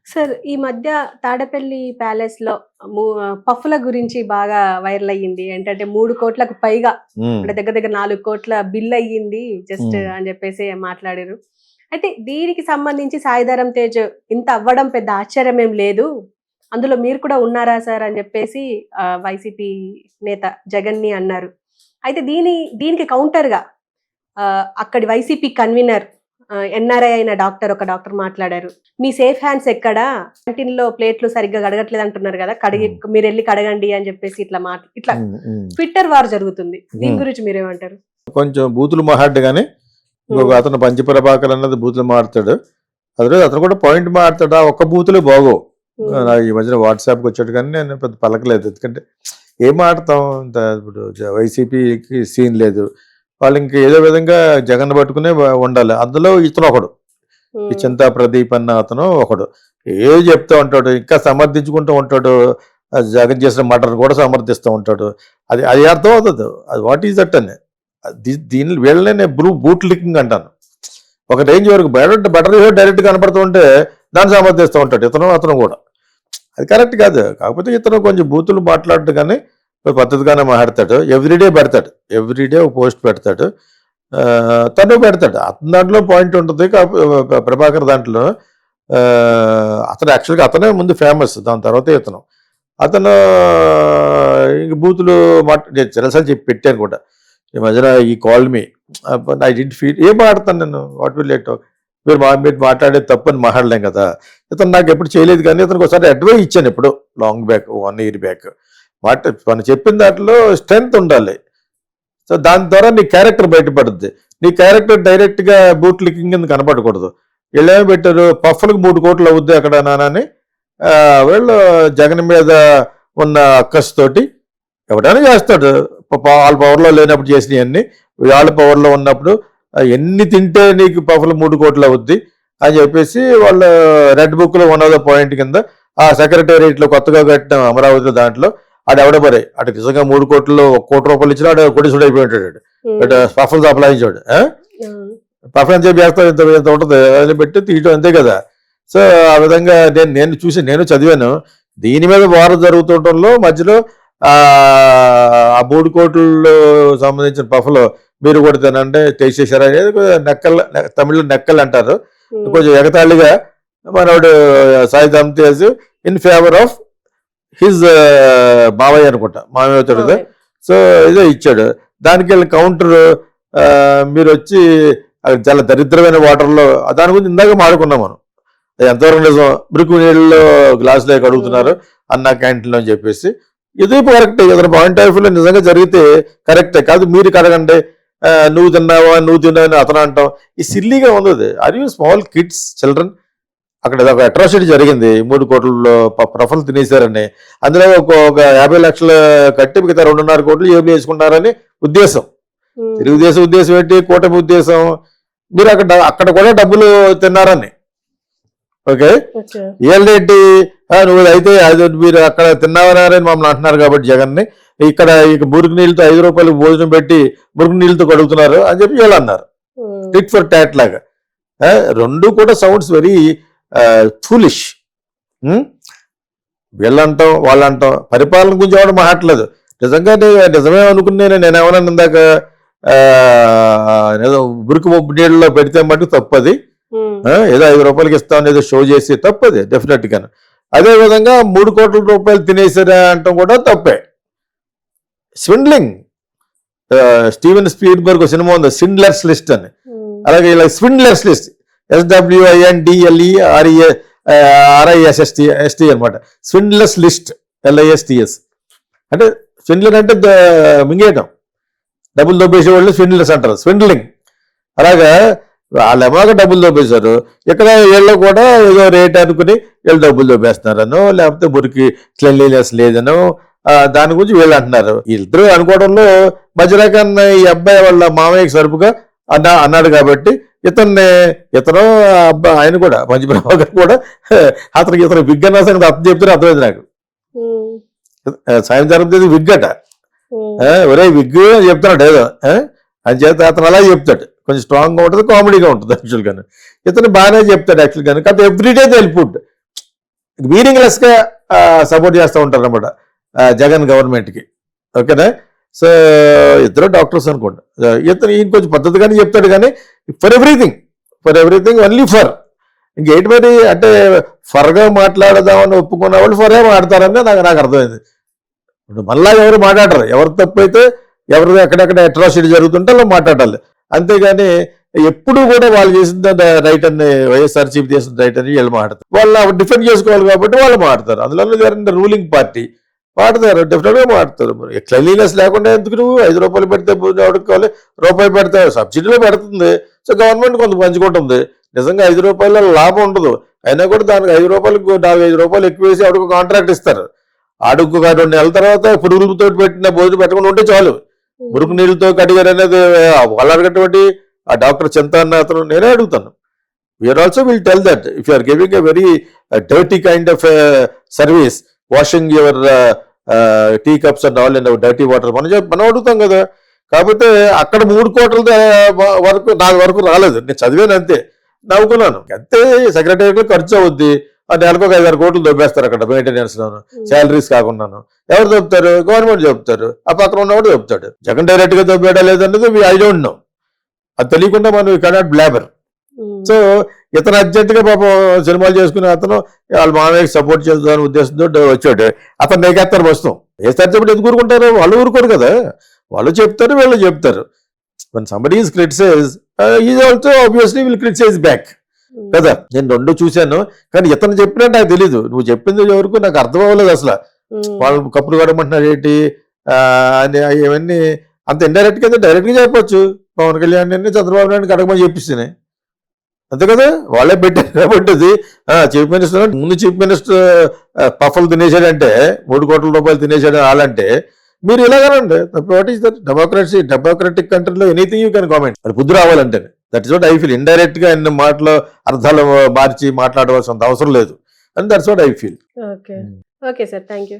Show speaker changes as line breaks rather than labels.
Sir ఈ మధ్య తాడేపల్లి ప్యాలెస్‌లో పఫ్ఫుల గురించి బాగా వైరల్ అయ్యింది. ఏంటంటే 3,00,00,000కు పైగా
హ్మ్.
అంటే దగ్గర దగ్గర 4,00,00,000 బిల్ అయ్యింది జస్ట్
హ్మ్.
అని చెప్పేసి మాట్లాడారు. అయితే దీనికి సంబంధించి సాయిధరమ్ తేజ్ ఇంత అవ్వడం పెద్ద ఆశ్చర్యం ఏం లేదు. అందులో మీరు కూడా ఉన్నారా సార్ అని చెప్పేసి వైసీపీ నేత జగన్‌ని అన్నారు. అయితే దీనికి కౌంటర్‌గా అక్కడి వైసీపీ కన్వీనర్ ఎన్ఆర్ఐ అయిన ఒక డాక్టర్ మాట్లాడారు. "మీ సేఫ్ హ్యాండ్స్ ఎక్కడ? క్యాంటీన్‌లో ప్లేట్లు సరిగ్గా కడగట్లేదు అంటున్నారు గదా!
హ్మ్.
మీరెళ్లి కడగండి" అని చెప్పేసి ఇట్లా
హ్మ్. హ్మ్.
ట్విట్టర్ వార్ జరుగుతుంది. దీని
హ్మ్.
గురించి మీరేమంటారు?
కొంచెం బూతులు మాట్లాడ్డు గాని, ఇంకొక
హ్మ్.
అతను పంచి ప్రభాకర్ అన్నది బూతులు మాట్లాడతాడు. అతను కూడా పాయింట్ మాట్లాడతాడు. ఆ ఒక్క బూతులే బాగోవు.
హ్మ్.
నాకు ఈ మధ్యన వాట్సాప్‌కి వచ్చాడు కానీ నేను పెద్ద పలకలేదు. ఎందుకంటే ఏం మాట్లాడతాం ఇప్పుడు వైసీపీకి సీన్ లేదు. వాళ్ళు ఇంక ఏదో విధంగా జగన్‌ని పట్టుకునే ఉండాలి. అందులో ఇతనొకడు. ఈ
హ్మ్.
చింతా ప్రదీప్ అన్న అతను ఒకడు. ఏదో చెప్తా ఉంటాడు. ఇంకా సమర్థించుకుంటూ ఉంటాడు. జగన్ చేసిన మర్డర్‌ని కూడా సమర్థిస్తూ ఉంటాడు. అది అది అర్థం అవుతది. అది వాట్ ఈస్ దట్ అని. దీన్ని వీళ్ళనే నేను బూట్ లికింగ్ అంటాను. ఒక రేంజ్ వరకు బెటర్ డైరెక్ట్ కనపడుతూ ఉంటే దాన్ని సమర్థిస్తూ ఉంటాడు అతను కూడా. అది కరెక్ట్ కాదు. కాకపోతే ఇతను కొంచెం బూతులు మాట్లాడడు కానీ పద్ధతిగానే మాట్లాడతాడు. ఎవ్రీడే పెడతాడు. ఎవ్రీడే ఒక పోస్ట్ పెడతాడు. తను పెడతాడు. అతని దాంట్లో పాయింట్ ఉంటుంది. ప్రభాకర్ దాంట్లో అతను యాక్చువల్గా అతనే ముందు ఫేమస్. దాని తర్వాత అతను ఇంక బూతులు నేను చాలాసార్లు చెప్పి పెట్టాను కూడా. ఈ మధ్యన ఈ call me I didn't feel ఏం మాట్లాడతాను నేను వాట్ విల్ లేట్ మీరు మాట్లాడేది తప్పని మాట్లాడలేం కదా. ఇతను నాకు ఎప్పుడు చేయలేదు కానీ ఇతనికి ఒకసారి అడ్వైస్ ఇచ్చాను ఎప్పుడు లాంగ్ బ్యాక్ 1 year బ్యాక్. మనం చెప్పిన దాంట్లో స్ట్రెంగ్త్ ఉండాలి. సో దాని ద్వారా నీ క్యారెక్టర్ బయటపడుద్ది. నీ క్యారెక్టర్ డైరెక్ట్గా బూట్ లికింగ్ కింద కనపడకూడదు. వీళ్ళేమో పెట్టారు పఫ్ఫులకు 3 కోట్లు అవుద్ది అక్కడ నానని వీళ్ళు జగన్ మీద ఉన్న అక్కస్తోటి ఎవడైనా చేస్తాడు. వాళ్ళ పవర్లో లేనప్పుడు చేసినవన్నీ వాళ్ళ పవర్లో ఉన్నప్పుడు ఎన్ని తింటే నీకు పఫ్ఫులు 3 కోట్లు అవుద్ది అని చెప్పేసి వాళ్ళు రెడ్ బుక్లో వన్ ఆఫ్ ద పాయింట్ కింద ఆ సెక్రటేరియట్లో కొత్తగా కట్టిన అమరావతి దాంట్లో ఆడెవడో మరి అటు నిజంగా 3 కోట్లు 1 కోటి రూపాయలు ఇచ్చినా ఆడు కొడిసుడు అయిపోయి ఉంటాడు. బట్ పఫ్ఫులు సప్లాయించాడు. పఫ్ ఎంత చెప్పి చేస్తాం ఇంత ఇంత ఉంటుంది అది పెట్టి తీయటం అంతే కదా. సో ఆ విధంగా నేను చూసి నేను చదివాను. దీని మీద వారు జరుగుతుండటంలో మధ్యలో ఆ 3 కోట్లు సంబంధించిన పఫ్లో మీరు కూడా తినంటే టేస్ట్ చేశారు అనేది నెక్కల్ తమిళ్లో నెక్కల్ అంటారు. కొంచెం ఎగతాళిగా మనోడు Sai Dharam Tej in favour of his మావయ్య అనుకుంటా మావయ్య అవుతాడు. సో ఇదే ఇచ్చాడు. దానికి వెళ్ళి కౌంటర్ మీరు వచ్చి చాలా దరిద్రమైన వాటర్లో దాని గురించి ఇందాక మాడుకున్నాం మనం. అది ఎంతవరకు నిజం మురికి నీళ్ళలో గ్లాసులో అడుగుతున్నారు అన్న క్యాంటీన్లో అని చెప్పేసి ఇది కరెక్టే. ఏదైనా పాయింట్ ఆఫ్ వ్యూలో నిజంగా జరిగితే కరెక్టే. కాదు మీరు కడగండి నువ్వు తిన్నావా అని అతను అంటాం. ఈ సిల్లీగా ఉంది. Are you small kids children? అక్కడ ఒక అట్రాసిటీ జరిగింది. 3 కోట్లలో ప్రఫలు తినేశారని. అందులో ఒక 50 లక్షలు కట్టి మిగతా 2.5 కోట్లు ఏబులు వేసుకున్నారని ఉద్దేశం. తెలుగుదేశం ఉద్దేశం ఏంటి? కూటమి ఉద్దేశం మీరు అక్కడ కూడా డబ్బులు తిన్నారని. ఓకే ఏంటి నువ్వు అయితే అది మీరు అక్కడ తిన్నావని మమ్మల్ని అంటున్నారు కాబట్టి జగన్ని ఇక్కడ ఇక మురికి నీళ్ళతో 5 రూపాయలు భోజనం పెట్టి మురికి నీళ్ళతో కడుగుతున్నారు అని చెప్పి వీళ్ళు అన్నారు. టిట్ ఫర్ టాట్ లాగా. రెండు కూడా సౌండ్స్ వెరీ ఫూలిష్. వీళ్ళంటాం వాళ్ళంటాం పరిపాలన గురించి ఎవరు మాట్లాడలేదు. నిజంగా నిజమే అనుకునే నేనేమన్నా ఇందాక ఏదో మురికి నీళ్ళలో పెడితే మటుకు తప్పది. ఏదో 5 రూపాయలకి ఇస్తామని ఏదో షో చేసి తప్పది డెఫినెట్ గా. అదే విధంగా 3 కోట్ల రూపాయలు తినేసారా అంటాం కూడా తప్పే. స్విండ్లింగ్. స్టీవెన్ స్పీల్బర్గ్ సినిమా ఉంది స్విండ్లర్స్ లిస్ట్ అని. అలాగే ఇలా స్విండ్లర్స్ లిస్ట్ SWINDLERISST అనమాట. స్విండ్లర్స్ లిస్ట్ LISTS అంటే స్విండ్లర్ అంటే మింగేయటం. డబ్బులు దొబ్బేసే వాళ్ళు స్విండ్లర్స్ అంటారు. స్విండ్లింగ్. అలాగా వాళ్ళు ఎలాగో డబ్బులు దొబ్బేశారు. ఇక్కడ వీళ్ళు కూడా ఏదో రేట్ అనుకుని వీళ్ళు డబ్బులు దొబ్బేస్తున్నారనో లేకపోతే మురికి క్లెన్లీనెస్ లేదనో దాని గురించి వీళ్ళు అంటున్నారు. వీళ్ళిద్దరూ అనుకోవడంలో మధ్యలో కన్నా ఈ అబ్బాయి వాళ్ళ మామయ్యకి సరుపుగా అన్నాడు కాబట్టి ఇతను అబ్బాయి ఆయన కూడా మంచి ప్రభాకర్ కూడా అతనికి ఇతను విగ్ అన్న సంగతి అర్థం చెప్తే అర్థమైంది నాకు. సాయంత్రం విగ్ అట ఒరే విగ్ అని చెప్తున్నాడు ఏదో అని చేత అతను అలా చెప్తాడు. కొంచెం స్ట్రాంగ్గా ఉంటుంది కామెడీగా ఉంటుంది యాక్చువల్గా. ఇతను బాగానే చెప్తాడు యాక్చువల్గా. కాకపోతే ఎవ్రీడే దే ఫుడ్ మీనింగ్లెస్ గా సపోర్ట్ చేస్తూ ఉంటారు అనమాట జగన్ గవర్నమెంట్ కి. ఓకేనా? సో ఇద్దరు డాక్టర్స్ అనుకోండి, ఇతను ఈయన కొంచెం పద్ధతిగానే చెప్తాడు కానీ ఫర్ ఎవ్రీథింగ్ ఓన్లీ ఫర్. ఇంకేంటి మరి అంటే ఫర్గా మాట్లాడదామని ఒప్పుకున్న వాళ్ళు ఫరే మాట్లాడతారని నాకు అర్థమైంది. ఇప్పుడు మళ్ళా ఎవరు మాట్లాడరు, ఎవరు తప్పు అయితే ఎవరు ఎక్కడెక్కడ అట్రాసిటీ జరుగుతుంటే అలా మాట్లాడాలి. అంతేగాని ఎప్పుడు కూడా వాళ్ళు చేసిన రైట్ అని వైఎస్ఆర్సీపీ చేసిన రైట్ అని వీళ్ళు మాట్లాడతారు. వాళ్ళు డిఫెండ్ చేసుకోవాలి కాబట్టి వాళ్ళు మాట్లాడతారు. అందులో రూలింగ్ పార్టీ మాట్లాడతారు, డెఫినెట్గా మాట్లాడతారు. మరి క్లెన్లీనెస్ లేకుండా ఎందుకు నువ్వు 5 రూపాయలు పెడితే అడుక్కోవాలి, రూపాయి పెడితే సబ్సిడీలో పెడుతుంది. సో గవర్నమెంట్ కొంత పంచుకుంటుంది. నిజంగా 5 రూపాయల లాభం ఉండదు, అయినా కూడా దానికి 5 రూపాయలకు 5 రూపాయలు ఎక్కువ వేసి అడుగు కాంట్రాక్ట్ ఇస్తారు. అడుగు 2 నెలల తర్వాత పురుగులతో పెట్టిన భోజనం పెట్టకుండా ఉంటే చాలు. మురుకు నీళ్ళతో కడిగారు అనేది వాళ్ళు అడిగినటువంటి ఆ డాక్టర్ చింత అన్న అతను నేనే అడుగుతాను. We are also will tell that if you are giving a very dirty kind of service, washing your tea cups and all and dirty water మనం అడుగుతాం కదా. కాకపోతే అక్కడ 3 కోట్ల వరకు నా వరకు రాలేదు, నేను చదివాను అంతే, నవ్వుకున్నాను అంతే. సెక్రటరీలో ఖర్చు అవుద్ది, ఆ నెలకు 5-6 కోట్లు దొబ్బేస్తారు అక్కడ మెయింటెనెన్స్ లోను, శాలరీస్ కాకుండాను. ఎవరు దొబ్బుతారు? గవర్నమెంట్ చెప్తారు, ఆ పక్కన ఉన్నవాడు చెప్తాడు. జగన్ డైరెక్ట్ గా దొబ్బాడా లేదన్నది ఐ డోంట్ నో, అది తెలియకుండా మనం కెనాట్ బ్లాబర్. సో ఇతను అర్జెంట్ గా పాపం సినిమాలు చేసుకునే అతను వాళ్ళ మామయ్యకి సపోర్ట్ చేద్దామనే ఉద్దేశంతో వచ్చాడు. అతను నేకేస్తారు వస్తాం వేస్తారు చెప్పి ఎందుకు ఊరుకుంటారు? వాళ్ళు ఊరుకోరు కదా, వాళ్ళు చెప్తారు వీళ్ళు చెప్తారు. when somebody is criticized, he also obviously will criticize back కదా. నేను 2 చూశాను కానీ ఇతను చెప్పినట్టు నాకు తెలీదు, నువ్వు చెప్పింది వరకు నాకు అర్థం అవ్వలేదు అసలు. వాళ్ళు కప్పులు కొడమంటున్నారు ఏంటి అని, ఇవన్నీ అంత ఇండైరెక్ట్ గా డైరెక్ట్ గా చెప్పొచ్చు. పవన్ కళ్యాణ్ చంద్రబాబు నాయుడు అడగమని చెప్పిస్తున్నాయి అంతే కదా, వాళ్ళే పెట్టారు కాబట్టి. చీఫ్ మినిస్టర్ ముందు చీఫ్ మినిస్టర్ పఫలు తినేసాడంటే 3 కోట్ల రూపాయలు తినేసాడు వాళ్ళంటే మీరు ఇలాగనండి. What is that? డెమోక్రటిక్ కంట్రీలో ఎనీథింగ్ యూ కెన్ కామెంట్. అది బుద్ధి రావాలంటే that is what I feel. Indirect గా ఎన్ని మాటలు అర్థాలు మార్చి మాట్లాడవలసిన అవసరం లేదు, and that's what I feel.
Okay sir, thank you.